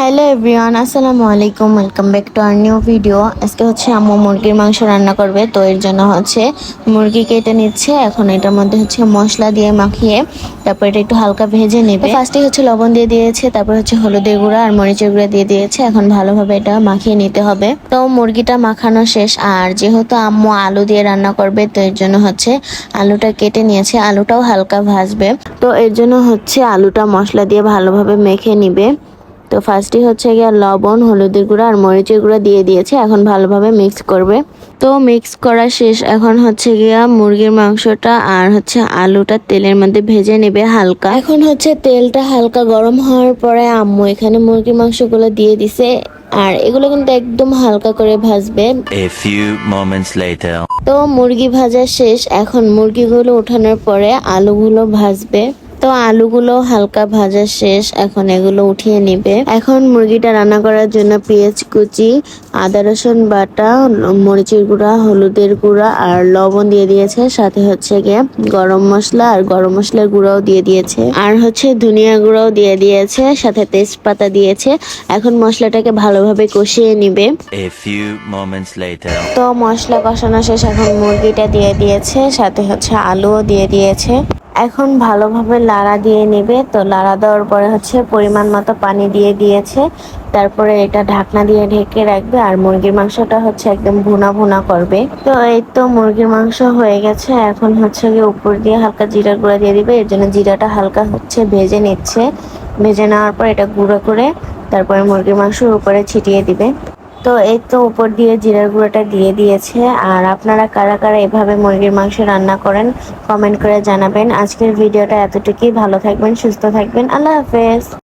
Hello everyone, আসসালামু আলাইকুম। Welcome back to our new video. আজকে হচ্ছে আম্মু মুরগির মাংস রান্না করবে, তো এর জন্য হচ্ছে মুরগি কেটে নিচ্ছে। এখন এটার মধ্যে হচ্ছে মশলা দিয়ে মাখিয়ে তারপর এটা একটু হালকা ভেজে নেবে। ফার্স্টে হচ্ছে লবণ দিয়ে দিয়েছে, তারপর হচ্ছে হলুদের গুঁড়া আর মরিচের গুঁড়া দিয়ে দিয়েছে। এখন ভালোভাবে এটা মাখিয়ে নিতে হবে। তো মুরগিটা মাখানো শেষ, আর যেহেতু আম্মু আলু দিয়ে রান্না করবে তো এর জন্য হচ্ছে আলুটা কেটে নিয়েছে। আলুটাও হালকা ভাজবে, তো এর জন্য হচ্ছে আলুটা মশলা দিয়ে ভালোভাবে মেখে নিবে। তো ফার্স্টে হচ্ছে গিয়ে লবণ, হলুদের গুঁড়া আর মরিচের গুঁড়া দিয়ে দিয়েছে। এখন ভালোভাবে মিক্স করবে। তো মিক্স করা শেষ। এখন হচ্ছে গিয়া মুরগির মাংসটা আর হচ্ছে আলুটা তেলের মধ্যে ভেজে নেবে হালকা। এখন হচ্ছে তেলটা হালকা গরম হওয়ার পরে আম্মু এখানে মুরগির মাংসগুলো দিয়ে দিছে, আর এগুলো কিন্তু একদম হালকা করে ভাজবে। A few moments later. তো মুরগি ভাজা শেষ। এখন মুরগিগুলো ওঠানোর পরে আলুগুলো ভাজবে। তো আলুগুলো হালকা ভাজা শেষ, এখন এগুলো উঠিয়ে নিবে। এখন মুরগিটা রান্না করার জন্য পেঁয়াজ কুচি, আদা রসুন বাটা, মরিচের গুঁড়া, হলুদের গুঁড়া আর লবণ দিয়ে দিয়েছে। সাথে হচ্ছে গিয়ে গরম মশলা আর গরম মশলার গুঁড়াও দিয়ে দিয়েছে, আর হচ্ছে ধনিয়া গুঁড়াও দিয়ে দিয়েছে, সাথে তেজপাতা দিয়েছে। এখন মশলাটাকে ভালোভাবে কষিয়ে নিবে। A few moments later. তো মশলা কষানো শেষ, এখন মুরগিটা দিয়ে দিয়েছে, সাথে হচ্ছে আলুও দিয়ে দিয়েছে। এখন ভালোভাবে লাড়া দিয়ে নেবে। তো লাড়া দেওয়ার পরে হচ্ছে পরিমাণ মতো পানি দিয়ে দিয়েছে। তারপরে এটা ঢাকনা দিয়ে ঢেকে রাখবে, আর মুরগির মাংসটা হচ্ছে একদম ভুনা ভুনা করবে। তো এই তো মুরগির মাংস হয়ে গেছে। এখন হচ্ছে গিয়ে উপর দিয়ে হালকা জিরার গুঁড়া দিয়ে দিবে। এর জন্য জিরাটা হালকা হচ্ছে ভেজে নিচ্ছে। ভেজে নেওয়ার পর এটা গুঁড়ো করে তারপরে মুরগির মাংসের উপরে ছিটিয়ে দিবে। তো এই তো উপর দিয়ে জিরার গুঁড়োটা দিয়ে দিয়েছে। আর আপনারা কারা কারা এভাবে মুরগির মাংস রান্না করেন কমেন্ট করে জানাবেন। আজকের ভিডিওটা এতটুকুই। ভালো থাকবেন, সুস্থ থাকবেন। আল্লাহ হাফেজ।